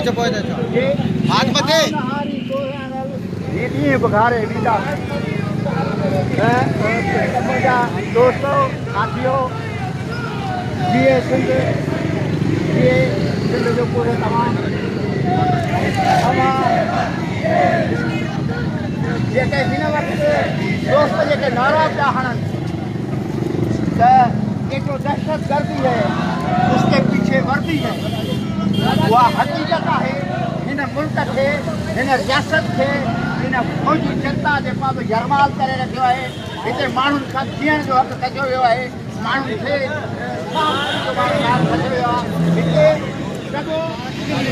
हाथ मथे ये बघारे वीजा दोस्तों साथियों ये सिंध जो पूरे तमाम जेके हिन वक्त दोस्त जेके नारा पिया हणनि त जेको दहशत गर्दी है उसके पीछे वर्दी है वह हकीकत है हिन मुल्क खे हिन रियासत खे हिन फौजी जनता जे पास यरमाल करे रखियो आहे हिते माण्हुनि खां जीअण जो हक़ कढियो वियो आहे माण्हुनि खे कढियो वियो आहे हिते सॼो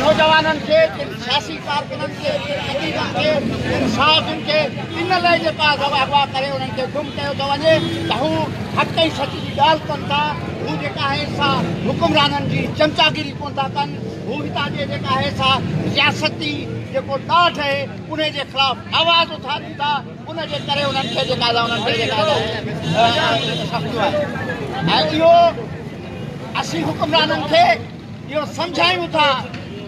नौजवाननि खे सियासी कारकुननि खे अकीदनि खे इंसाफ़नि खे इन लाइ जे पास अगवा करे उन्हनि खे गुम कयो थो वञे त हू हक़ ऐं सच जी ॻाल्हि कनि था हू जेका आहे सा हुकुमराननि जी चमचागिरी कोन था कनि हू हितां जे जेका आहे सा रियासती जेको ॾाढ आहे उन जे ख़िलाफ़ आवाज़ उथारीनि था उन जे करे उन्हनि खे जेका उन्हनि खे जेका ऐं इहो असीं हुकुमराननि खे इहो सम्झायूं था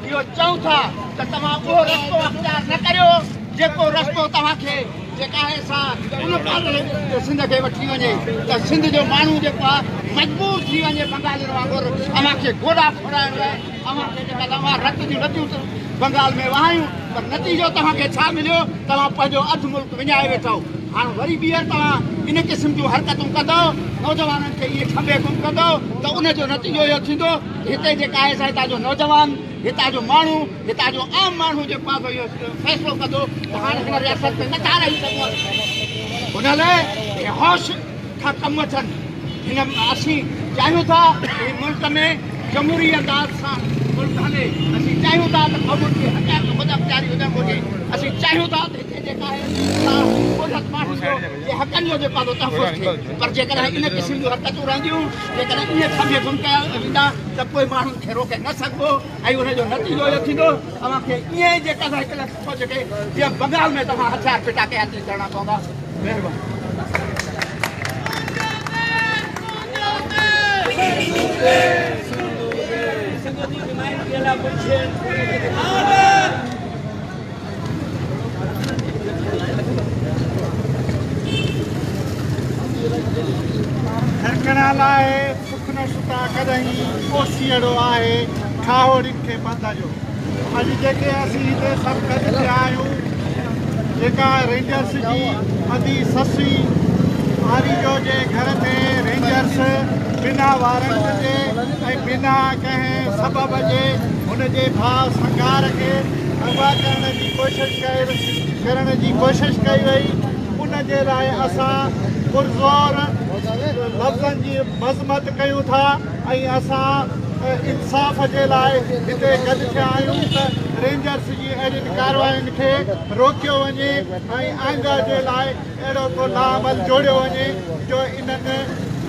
इहो चऊं था त तव्हां उहो रस्तो अख़्तियार न करियो जेको रस्तो तव्हांखे जेका आहे सा उन पासे सिंध खे वठी वञे त सिंध जो माण्हू जेको आहे मजबूर थी वञे बंगालियुनि वांगुरु अव्हांखे गोॾा फोड़ाइण लाइ अव्हांखे जेका तव्हां रत जूं नदियूं बंगाल में वहायूं पर नतीजो तव्हांखे छा मिलियो तव्हां पंहिंजो अधु मुल्क विञाए वेठो हाणे वरी ॿीहर तव्हां इन क़िस्म जूं हरकतूं कंदव नौजवाननि खे इहे खंभे गुम कंदव त उनजो नतीजो इहो थींदो हिते जेका आहे सा हितां जो नौजवान हितां जो माण्हू हितां जो आम माण्हू जेको आहे इहो फ़ैसिलो कंदो त हाणे हिन रियासत में नथा रही सघूं हुन लाइ होश खां कमु वठनि हिन असीं चाहियूं था ही मुल्क में जमहूरी अंदाज़ सां मुल्क हले असीं चाहियूं था त क़ौमुनि खे हक़ ख़ुदअख़्तियारी हुजणु घुरिजे असीं चाहियूं था त हिते जेका आहे माण्हुनि जो हक़नि जो जेको आहे तहफ़ुज़ थिए पर जेकॾहिं इन क़िस्म जूं हरकतूं रहंदियूं जेकॾहिं इहे खंभे गुम कया वेंदा त पोइ माण्हुनि खे रोके न सघिबो ऐं उनजो नतीजो इहो थींदो तव्हांखे ईअं ई जेका हिकु फ़ौज खे जीअं बंगाल में तव्हां हथियार पिटा के हथी करणा पवंदा महिरबानी धड़कण लाइ सुख न सुता कॾहिं कोसीअड़ो आहे ठाहोड़ियुनि खे बंद जो अॼु जेके असीं हिते सभु गॾु थिया आहियूं जेका रेंजर्स जी अधी ससी आरीजो जे घर में रेंजर्स बिना वारंट जे ऐं बिना कंहिं सबब जे हुनजे भाउ संगार खे अगवा करण जी कोशिश कई वई उनजे लाइ असां पुरज़ोर लफ़्ज़नि जी मज़मत कयूं था ऐं असां इंसाफ़ जे लाइ हिते गॾु थिया आहियूं त रेंजर्स जी अहिड़ियुनि कारवायुनि खे रोकियो वञे ऐं आईंदा जे लाइ अहिड़ो को लाअमल जोड़ियो वञे जो इन्हनि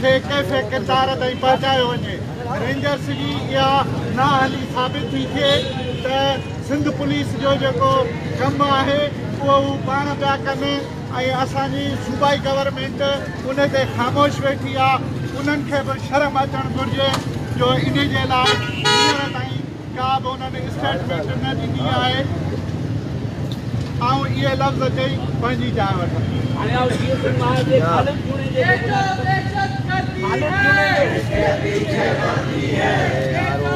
खे कैफ़े किरदार ताईं पहुचायो वञे रेंजर्स जी इहा नाअहली साबित थी थिए त सिंध पुलिस जो जेको कमु आहे उहो पाण पिया कनि ऐं असांजी सूबाई गवर्नमेंट उन ते ख़ामोश वेठी आहे उन्हनि खे बि शर्म अचणु घुरिजे जो इन जे लाइ हींअर ताईं का बि उन्हनि स्टेटमेंट न ॾिनी आहे ऐं इहे लफ़्ज़ चई पंहिंजी जाइ वठनि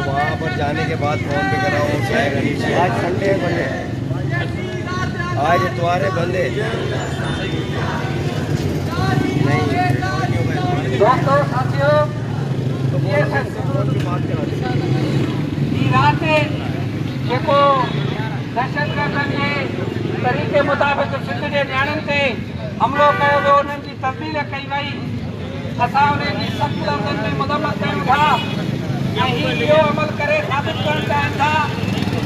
वहाँ पर जाने के बाद फोन पे करा आज संडे बंदे आज इतवार बंदे दोस्तों साथियों ये रात जेको दहशतगर्दनि जे तरीक़े मुताबिक़ सिंध जे न्याणियुनि ते हमलो कयो वियो उन्हनि जी तब्दील कई वई असां उन्हनि जी सख़्त लफ़्ज़नि में मज़म्मत कयूं था ऐं इहो अमल करे साबित करणु चाहिनि था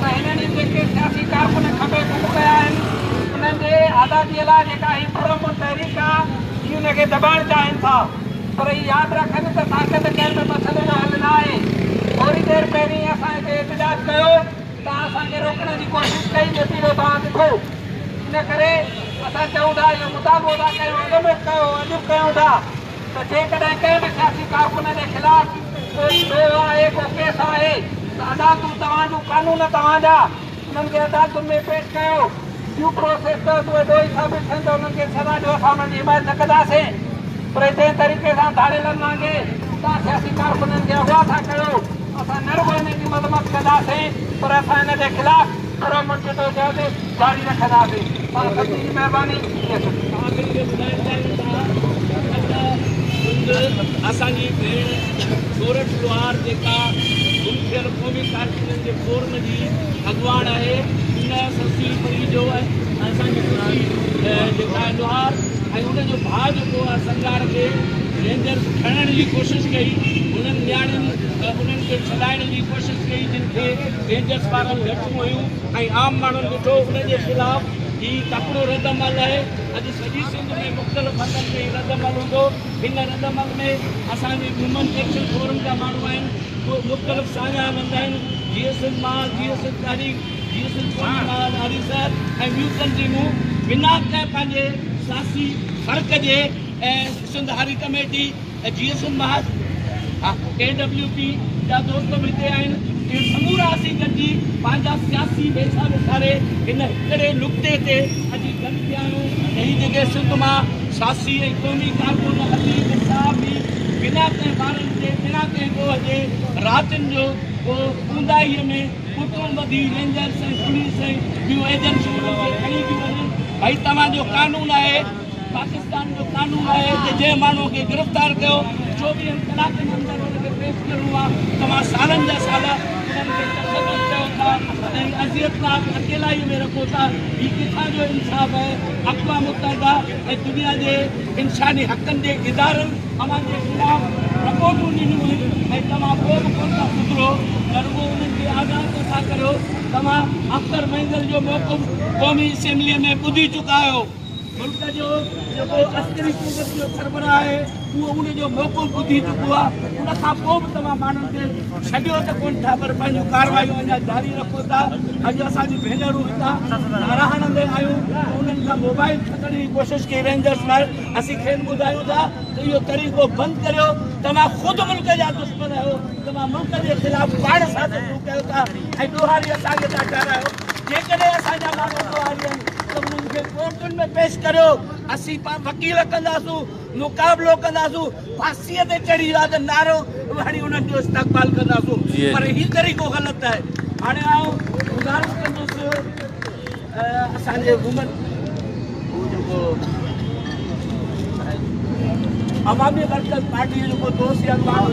त हिननि जेके सियासी कारकुन खंभे गुम कया आहिनि उन्हनि जे आज़ादीअ लाइ जेका ही पुरअमन तहरीक आहे हीअ उनखे दॿाइणु चाहिनि था पर इहा यादि रखनि त ताक़त कंहिं बि मसइले जो हल न आहे थोरी देरि पहिरीं असां हिते एहतजाज कयो त असांखे रोकण जी कोशिशि कई नतीजो तव्हां ॾिठो इन करे असां चऊं था इहो मुतालबो था कयूं अॻु कयो अॼु कयूं था त जेकॾहिं कंहिं बि सियासी कारकुन जे ख़िलाफ़ को आहे को केस आहे त अदालतूं तव्हांजूं कानून तव्हांजा उन्हनि खे अदालतुनि में पेश कयो ड्यू प्रोसेस त उहे ॾोही साबित थियनि त उन्हनि खे सज़ा ॾियो असां उन्हनि जी हिमायत न कंदासीं पर जंहिं तरीक़े सां धाड़ेलनि वांगुरु तव्हां सियासी कारकुननि खे अगवा था कयो असां न रुॻो हिन जी मज़म्मत कंदासीं पर असां हिन जे ख़िलाफ़ कहिड़ो मुंहिंजो जवाबु जारी रखंदासीं तव्हां सभिनी जी महिरबानी असांजी भेण सोरठ लोहार जेका मुनसियल क़ौमी कारकुननि जे फोरम जी अॻुवान आहे उन ससी परी जो असांजी जेका आहे लोहार ऐं उनजो भाउ जेको आहे संगार खे रेंजर्स खणण जी कोशिशि कई उन्हनि नियाणियुनि उन्हनि खे छॾाइण जी कोशिशि कई जिन खे रेंजर्स वारनि घटि हुयूं ऐं आम माण्हुनि ॾिठो उनजे ख़िलाफ़ ही तकिड़ो रदअमल आहे अॼु सॼी सिंध में मुख़्तलिफ़ हंधनि ते रदअमल हूंदो हिन रदअमल में असांजे ह्यूमन एक्शन फोरम जा माण्हू आहिनि उहे मुख़्तलिफ़ साझा कंदा आहिनि GSN माल GSN तारीख़ GSN माल हरीसर ऐं ॿियूं तंज़ीमूं बिना कंहिं पंहिंजे सियासी फ़र्क़ जे ऐं सिंध हारी कमेटी GSN महाज KWP जा दोस्त बि हिते आहिनि समूरा असीं गॾिजी पंहिंजा सियासी वेझा विसारे हिन हिकिड़े नुक़्ते ते अॼु गॾु थिया आहियूं ऐं हीअ जेके सिंध मां सियासी ऐं क़ौमी कारकुन हबीब साहब बि बिना कंहिं ॿारनि जे बिना कंहिं ॻोह जे रातिनि जो पोइ ऊंदाहीअ में पुटूं ॿधी रेंजर्स ऐं पुलिस ऐं ॿियूं एजेंसियूं उन्हनि खे खणी थियूं वञनि भई तव्हांजो कानून आहे पाकिस्तान जो कानून आहे त जंहिं माण्हू खे गिरफ़्तार कयो 24 कलाकनि जे अंदरि हुनखे पेश करिणो आहे तव्हां सालनि जा साल उन्हनि खे तशदुद कयो था ऐं अज़ियतनाक अकेलाईअ में रखो था हीउ किथां जो इंसाफ़ आहे अक़वाम मुतहिदा ऐं दुनिया जे इंसानी हक़नि जे इदारनि अव्हांजे ख़िलाफ़ रिपोर्टूं ॾिनियूं आहिनि ऐं तव्हां पोइ बि कोन था सुधरो न रुॻो उन्हनि खे आज़ादु नथा करियो तव्हां अख़्तर मंज़िल जो मौक़िफ़ क़ौमी असेंबलीअ में ॿुधी चुका आहियो मुल्क जो जेको अस्करी क़ुव्वत जो सरबराह आहे उहो उनजो मौक़िफ़ ॿुधी चुको आहे उनखां पोइ बि तव्हां माण्हुनि खे छॾियो त कोन था पर पंहिंजूं कारवायूं अञा जारी रखो था अॼु असांजी भेनरूं हितां नारा हणंदे आहियूं उन्हनि खां मोबाइल खणण जी कोशिशि कई रेंजर्स वार असीं खेनि ॿुधायूं था त इहो तरीक़ो बंदि करियो तव्हां ख़ुदि मुल्क जा दुश्मन आहियो तव्हां मुल्क जे ख़िलाफ़ पाण सां शुरू कयो था ऐं ॾोहारी असांखे था ठाराहियो जेकॾहिं असांजा माण्हू ॾोहारी आहिनि त उन्हनि खे कोर्टुनि में पेश करियो असीं वकील कंदासूं मुक़ाबिलो कंदासूं फांसीअ ते चढ़ी विया त नारो हाणे उन्हनि जो इस्तक़बाल कंदासूं पर हीउ तरीक़ो ग़लति आहे हाणे आउं गुज़ारिश कंदुसि असांजे वुमन जेको अवामी मर्कज़ पार्टी जो जेको दोस्त या माण्हू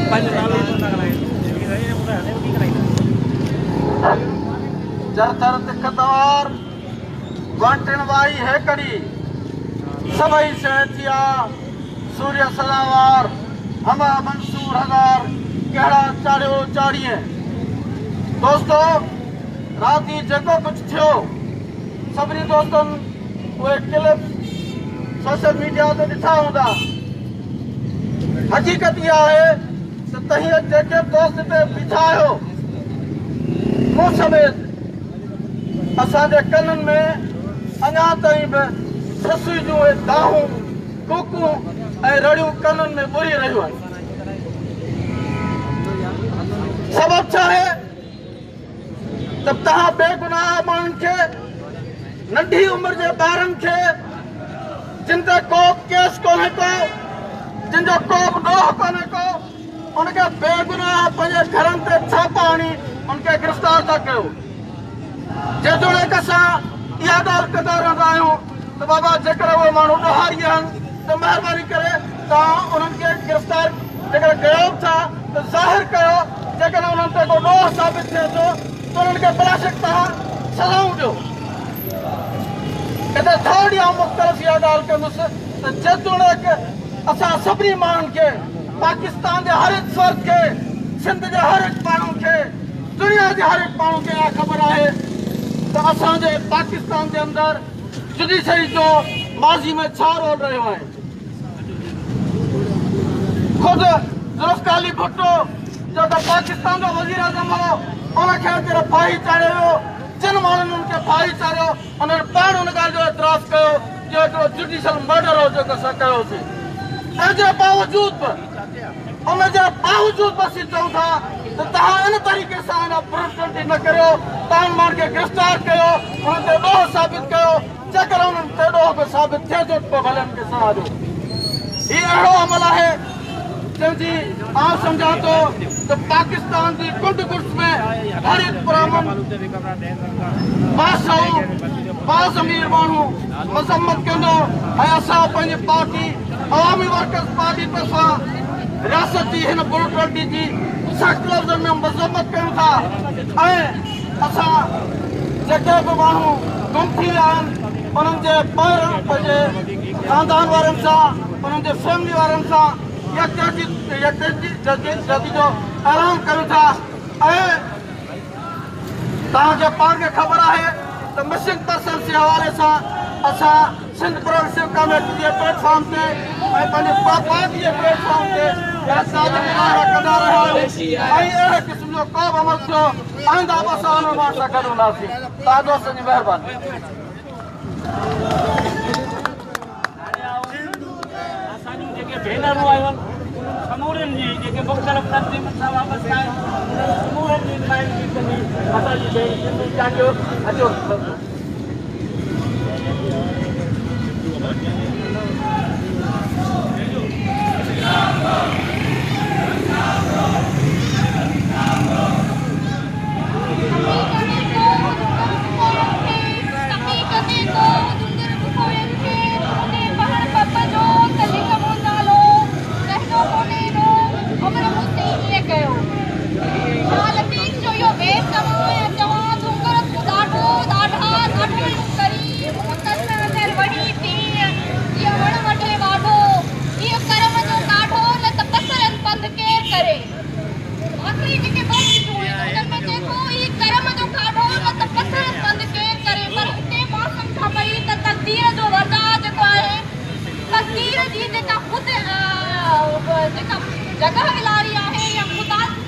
पंहिंजो नालो जरथर तिखतवार वांटण वाई हेकड़ी सभई सहतिया सूर्य सदावार हमा मंसूर हज़ार कहिड़ा चाड़ियो चाड़ीअ दोस्तों राति जेको कुछ थियो सभिनी दोस्तनि उहे क्लिप सोशल मीडिया ते ॾिठा हूंदा हक़ीक़त इहा आहे त तव्हीं जेके दोस्त ते बीठा आहियो मूं समेत असांजे कननि में अञा ताईं बि ससुई जूं दाहूं कूकूं ऐं रड़ियूं कननि में ॿुरी रहियूं आहिनि सबबु छा आहे त तव्हां बेगुनाह माण्हुनि खे नंढी उमिरि जे ॿारनि खे जिन ते को केस कोन्हे को जिन जो को बि ॾोह कोन्हे को उनखे बेगुनाह पंहिंजे घरनि ते छापा हणी उनखे गिरफ़्तार था कयो जेतोणीकि असां इहा ॻाल्हि कंदा रहंदा आहियूं त बाबा जेकर उहे माण्हू ॾोहारी आहिनि त महिरबानी करे तव्हां उन्हनि खे गिरफ़्तार जेकर कयो था त ज़ाहिर कयो जेकर उन्हनि ते को ॾोह साबित थिए थो त उन्हनि खे प्लास्टिक तव्हां सज़ाऊं ॾियो हिते थोरी आउं मुख़्तलिफ़ इहा ॻाल्हि कंदुसि त जेतोणीकि असां सभिनी माण्हुनि खे पाकिस्तान जे हर हिकु फ़र्द खे सिंध जे हर हिकु माण्हू खे दुनिया जे हर हिकु माण्हू खे इहा ख़बर आहे त असांजे पाकिस्तान जे अंदरि जुडिशरी जो माज़ी में छा रोल रहियो आहे ख़ुदि ज़ुल्फ़िकार भुट्टो जेको पाकिस्तान जो वज़ीर आज़म हो उनखे अॼु फाही चाढ़ियो वियो जिन माण्हुनि उनखे फाही चाढ़ियो उन्हनि पाण उन ॻाल्हि जो एतिराफ़ कयो जो हिकिड़ो जुडिशल मर्डर हो जेको असां कयोसीं उनजे बावजूद बि असीं चऊं था त तो तहां इन तरीक़े सां इन प्रोटेस्ट न करियो, तव्हां माण्हुनि खे गिरफ़्तार कयो, उन्हनि ते ॾोह साबित कयो। जेकर उन्हनि ते ॾोह बि साबित थिए थो पोइ भले उन्हनि खे सज़ा ॾियो। हीउ अहिड़ो अमल आहे जंहिंजी आउं सम्झां थो त पाकिस्तान जी कुंड गुड्स में हर हिकु पुरअमन बाज़मीर माण्हू मज़म्मत कंदो ऐं असां पंहिंजी पार्टी अवामी वर्कर्स पार्टी तरफ़ां रियासत जी हिन ब्यूरोक्रेटी जी सख़्त लफ़्ज़नि में मज़म्मत कयूं था ऐं असां जेके बि माण्हू गुम थी विया आहिनि उन्हनि जे पंहिंजे ख़ानदान वारनि सां उन्हनि जे फैमिली वारनि सां जदी जो ऐलान कयूं था। ऐं तव्हांखे पाण खे ख़बर आहे त मिसिंग पर्सन्स जे हवाले सां असां सिंध प्रोग्रेसिव कमेटी जे प्लेटफॉर्म ते ऐं पंहिंजे पार्टी जे प्लेटफॉर्म ते कंदा रहिया आहियूं ऐं अहिड़े क़िस्म जो को बि अमल थियो आईंदा बि असां हुन माण्हुनि सां गॾु हूंदासीं। तव्हां दोस्तनि जी महिरबानी। असांजूं जेके भेनरूं आयूं आहिनि समूरनि जी जेके मुख़्तलिफ़ तंज़ीमुनि सां वाबस्ता आहिनि समूरनि जी नुमाइंदगी कंदी असांजी भेण सिंधू चाचो अचो। जगह विलारी आहे या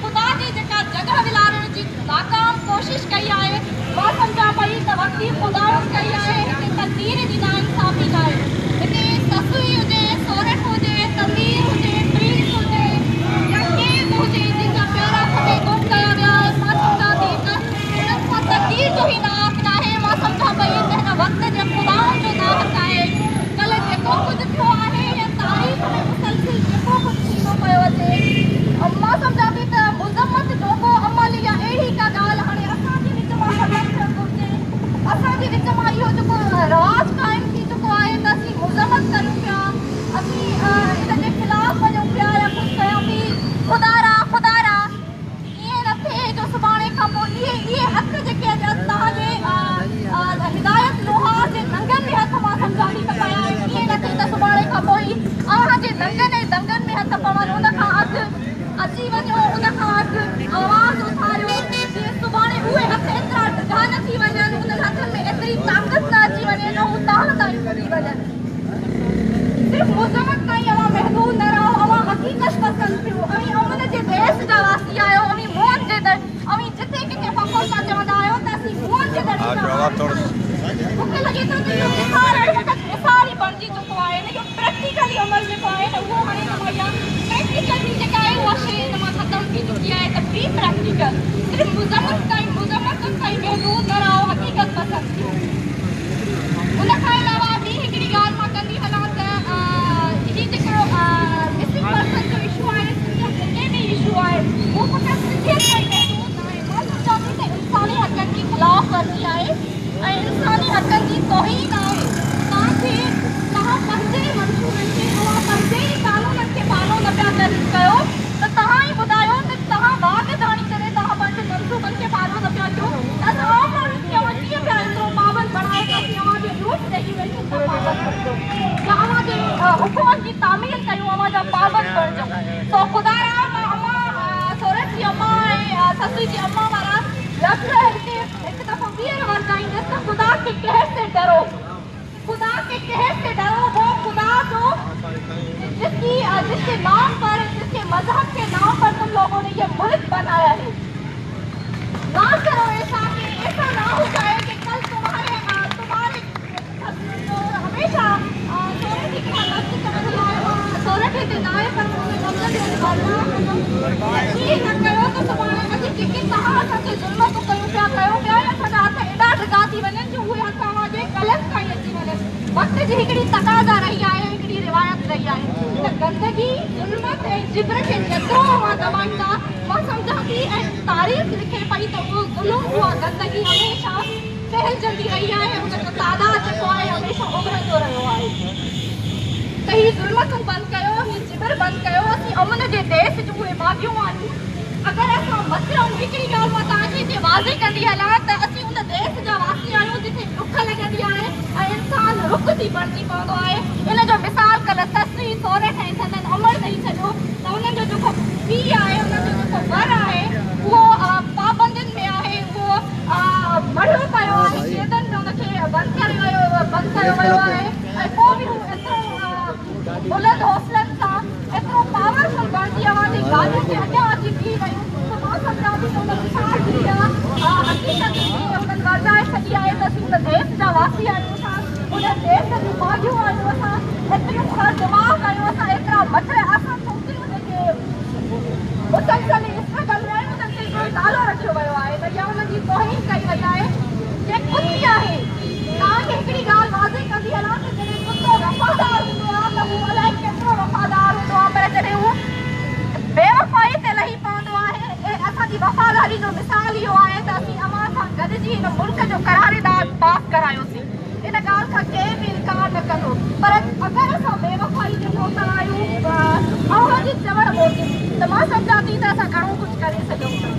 खुदा जी जेका जगह विलारण जी नाकाम कोशिश कई आहे मां सम्झां पई त वक़्ती खुदा कई आहे हिते तक़दीर जी नाइंसाफ़ी न आहे। हिते ससु हुजे सौरठ हुजे तमीर हुजे प्रीत हुजे या केर बि हुजे जंहिंजा प्यारा खपे गुम कया विया मां सम्झां थी त हुननि सां तक़दीर जो ई नाहक न आहे। मां सम्झां पई त हिन वक़्त जे खुदाउनि जो नाहक आहे। कल्ह जेको कुझु थियो आहे या तारीख़ में मुसलसिल जेको कुझु थींदो पियो अचे मां सम्झां थी त मुज़म्मत जो को अमल या अहिड़ी का ॻाल्हि हाणे असांजे विच मां ख़तमु थियणु घुरिजे। असांजे विच मां इहो जेको रवाज़ क़ाइमु थी चुको आहे त असीं मुज़म्मत कयूं पिया, असीं हिन जे ख़िलाफ़ वञूं पिया या कुझु कयूं थी। ख़ुदा रा ईअं न थिए जो सुभाणे खां पोइ इहे हथ जेके तव्हांजे हिदायत लोहार जे दंगनि में हथ मां सम्झां थी त पिया आहिनि ईअं न थिए त सुभाणे खां पोइ अव्हांजे दंगनि ऐं दंगनि में हथ पवनि उन खां अॻु अची वञो उन खां अॻु आवाज़ उथारियो जीअं सुभाणे उहे हथ एतिरा ढिघा न थी वञनि उन हथनि में एतिरी ताक़त न अची वञे जो हू तव्हां ताईं पुॼी वञनि। सिर्फ़ु मुज़म्मत ताईं अव्हां महदूद न रहो, अव्हां हक़ीक़त पसंदि थियो ऐं अमन जे देश जा वासी आहियो अवी मोहन जे दर अवी जिथे किथे फ़ख़ुर सां चवंदा आहियो त असीं मोहन जे दर मूंखे लॻे थो त इहो मिसाल ई बणिजी चुको आहे। इहो प्रैक्टिकली अमल जेको आहे न उहो हाणे न मुहैया प्रैक्टिकली जेका आहे उहा शइ हिन मां ख़तमु थी चुकी आहे त प्री प्रैक्टिकल सिर्फ़ु मुज़म्मत ताईं महदूद न रहो, हक़ीक़त पसंदि थियो। उन खां अलावा ॿी हिकिड़ी ॻाल्हि मां कंदी हलां त हीउ जेको मिसिंग पर्सन जो इशू आहे जेके बि इशू आहे उहो फ़क़ति सिंधियत ताईं महदूद न आहे। मां सम्झां थी त इंसानी हक़नि जी ख़िलाफ़ वर्ज़ी आहे ऐं इंसानी हक़नि जी तौहीन आहे। तव्हां पंहिंजे मंसूबनि खे तव्हां पंहिंजे ई कानूननि खे फॉलो न पिया कयो त तव्हां ई ॿुधायो त तव्हां बाग़ जाणी करे तव्हां पंहिंजे मंसूबनि खे फॉलो न पिया कयो त असां आम माण्हुनि खे अवां कीअं पिया एतिरो पाबंद बणाए त असीं अव्हांजे रूल्स रेगुलेशन सां पाबंद बणिजो या अव्हांजे हुकूमत जी तामील कयूं अव्हांजा पाबंद बणिजो। सो ख़ुदा मां अम्मा सौरठ जी अम्मा ऐं ससु जी अम्मा वारा लफ़्ज़ हिते हिकु दफ़ो ॿीहर वरताईंदसि त खुदा के कहर से डरो, खुदा के कहर से डरो। वो खुदा जो जिसके नाम पर जिसके मजहब के नाम पर तुम लोगों ने ये मुल्क बनाया है ना करो ऐसा कि ऐसा ना हो जाए कि कल तुम्हारे जो हमेशा सोरठी की मस्जिद सोरठी के दाए पर ये न करो तो तुम्हारे असांखे ज़ुल्म तो कयूं पिया असांजा हथ एॾा ढिघा थी वञनि जो उहे हथ अवांजे कलम ताईं अची वञनि। वक़्त जी हिकिड़ी तक़ाज़ा रही आहे, हिकिड़ी रिवायत रही आहे त गंदगी ज़ुल्म ऐं जिब्र खे जेतिरो अवां दॿाईंदा मां सम्झां थी ऐं तारीख़ लिखे पई त उहो ज़ुल्म उहा गंदगी हमेशह फहिलजंदी रही आहे, हुनजो तादाद जेको आहे हमेशह उभरंदो रहियो आहे। त हीअ ज़ुल्म तूं बंदि कयो, हीअ जिब्र बंदि कयो, असीं अमन जे देश जूं उहे भाॼियूं आहियूं। अगरि असां मतिलबु हिकिड़ी ॻाल्हि मां तव्हांखे हिते वाज़े कंदी हलां त असीं उन देश जा वासी आहियूं जिते ॾुख लॻंदी आहे ऐं इंसानु रुख थी बणिजी पवंदो आहे। इन जो मिसाल कल्ह ससु सहुरे ऐं संदन अमर ॾेई छॾियो त उन्हनि जो जेको पीउ आहे, उन्हनि जो जेको वर आहे उहो पाबंदियुनि में आहे, उहो मरियो पियो आहे, क़ैदनि में हुनखे बंदि कयो वियो आहे ऐं पोइ बि हू एतिरो बुलंद हौसलनि सां एतिरो पावरफुल बणिजी अवांजी ॻाल्हियुनि खे अॻियां अची बीह वियूं त मां सम्झां थी त हुन मिसाल जी हक़ीक़त हुननि वधाए छॾी आहे त असीं हुन देश जा वासी आहियूं, असां हुन देश जूं भाॼियूं आहियूं, असां एतिरियूं दिमाग़ आहियूं, असां एतिरा मछर असां छोकिरियूं जेके मुसलसल स्ट्रगल में आहियूं उन्हनि खे हिकिड़ो नालो रखियो वियो आहे त या हुनजी तौहीन कई वई आहे। जे कुती आहे तव्हांखे हिकिड़ी ॻाल्हि वाज़े कंदी हलां त जॾहिं कुतो वफ़ादार हूंदो आहे त उहो अलाए केतिरो वफ़ादार हूंदो आहे, पर जॾहिं उहो बेवफ़ाई ते लही पवंदो आहे ऐं असांजी वफ़ादारी जो मिसाल इहो आहे त असीं अवां सां गॾिजी हिन मुल्क जो करारेदार पास करायोसीं। इन ॻाल्हि खां केर बि इनकार न कंदो, पर अगरि असां बेवफ़ाई जे मोहताज आहियूं अवां जी चवण मोटी त मां सम्झां थी त असां घणो कुझु करे सघूं था।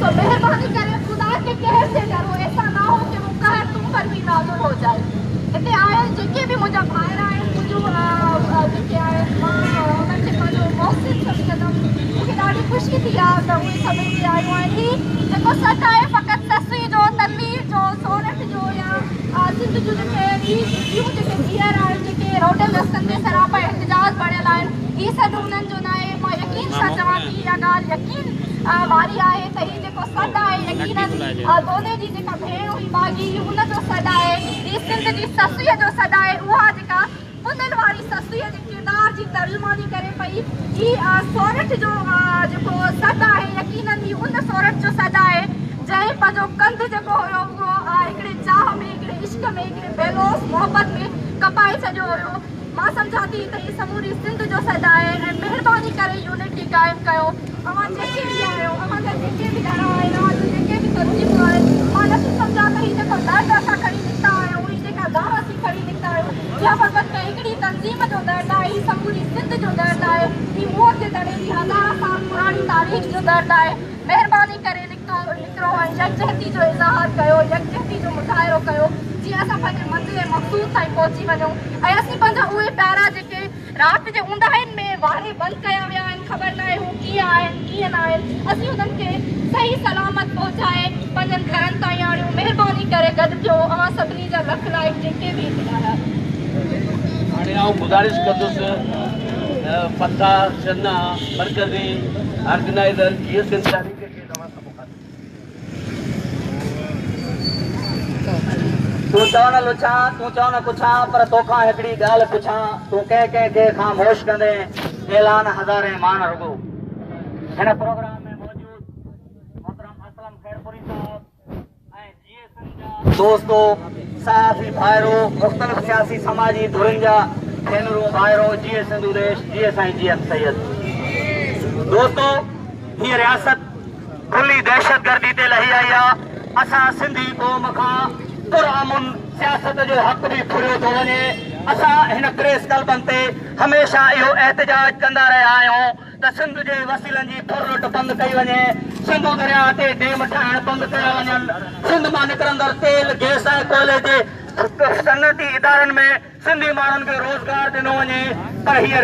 तो मेहरबानी करे खुदा के कहर से डरो, ऐसा ना हो कि वो कहर तुम पर भी नाज़िल हो जाए। हिते आयल जेके बि मुंहिंजा भाइर आहिनि, मुंहिंजो जेके आहिनि मां उन्हनि खे पंहिंजो मौक़िफ़ सम्झंदमि। मूंखे ॾाढी ख़ुशी थी आहे त उहे सभई हिते आयूं आहिनि। हीउ जेको सच आहे फ़क़ति ससुई जो, तनवीर जो, सोनठ जो या सिंध जूं जेके ॿियूं जेके धीअर आहिनि जेके रोडल रस्तनि ते सरापा एहतिजाज बणियल आहिनि, हीअ सभु उन्हनि जो न आहे। मां यकीन सां चवां थी इहा ॻाल्हि यकीन वारी आहे त हीउ जेको सॾु आहे यकीनन दोने जी जेका भेण हुई बागी हुनजो सॾु आहे, हीअ सिंध जी ससुअ जो सॾु आहे, उहा जेका पुतल वारी ससुअ जे किरदार जी तर्जुमानी करे पई। हीअ सोरठ जो जेको सॾु आहे यकीनन हीअ उन सोरठ जो सॾु आहे जंहिं पंहिंजो कंधु जेको हुयो उहो हिकिड़े चाह में, हिकिड़े इश्क में, हिकिड़े बेलोस मोहबत में कपाए छॾियो हुयो। मां सम्झां थी त हीअ समूरी सिंध जो सॾु आहे ऐं महिरबानी करे यूनिटी क़ाइमु कयो। अवां जेके बि आहियो, अवांजा जेके बि घर आहिनि, अवांजूं जेके बि तर्जीबूं आहिनि, मां नथी सम्झां त हीअ जेको दर्द असां खणी निकिता आहियूं, हीअ जेका गाह असीं खणी निकिता आहियूं, इहा फ़क़ति हिकिड़ी तंज़ीम जो दर्द आहे, हीअ समूरी सिंध जो दर्द आहे, हीअ मौत जे दड़े जी हज़ार साल पुराणी तारीख़ जो दर्द आहे। महिरबानी करे निकिरो ऐं यकजहती जो इज़हार कयो, यकजहती जो मुज़ाहिरो कयो जीअं असां पंहिंजे मंज़िल मक़सूद ताईं पहुची वञूं ऐं असीं पंहिंजा उहे प्यारा जेके राति जे ऊंदाहिनि में वारे बंदि कया विया आहिनि, ख़बर न आहे हू कीअं आहिनि कीअं न आहिनि, असीं उन्हनि खे सही सलामत पहुचाए पंहिंजनि घरनि ताईं आणियूं। महिरबानी करे गॾु थियो अवां सभिनी जा लख लाइक जेके बि हिते आया। हाणे आउं गुज़ारिश कंदुसि फता चन्ना मरकज़ी ऑर्गेनाइज़र जीअं सिंध तारीख़ खे तव्हां सां तूं चओ न लुछा, तूं चओ न पुछां, पर तोखां हिकिड़ी ॻाल्हि पुछां, तूं कंहिं खां होश कंदे ऐलान हज़ारे मान रुगो। हिन प्रोग्राम में मौजूद मोहतरम असलम खैरपुरी साहब ऐं GSM जा दोस्तो, सहाफ़ी भाइरो, मुख़्तलिफ़ सियासी समाजी धुरिन जा भेनरूं भाइरो, GS सिंधु देश, GS ऐं GM सैयद दोस्तो, हीअ रियासत खुली दहशतगर्दी ते लही आई आहे। असां सिंधी क़ौम खां पुरअमन सियासत जो हक़ बि फुरियो थो वञे। असां हिन प्रेस क्लबनि ते हमेशह इहो एहतिजाज कंदा रहिया आहियूं त सिंध जे वसीलनि जी फुरलुट बंदि कई वञे, सिंधु दरिया ते डेम ठाहिण बंदि कया वञनि, सिंध मां निकिरंदड़ तेल गैस ऐं कोयले जे सनअती इदारनि में सिंधी माण्हुनि खे रोज़गार ॾिनो वञे। पर हीअ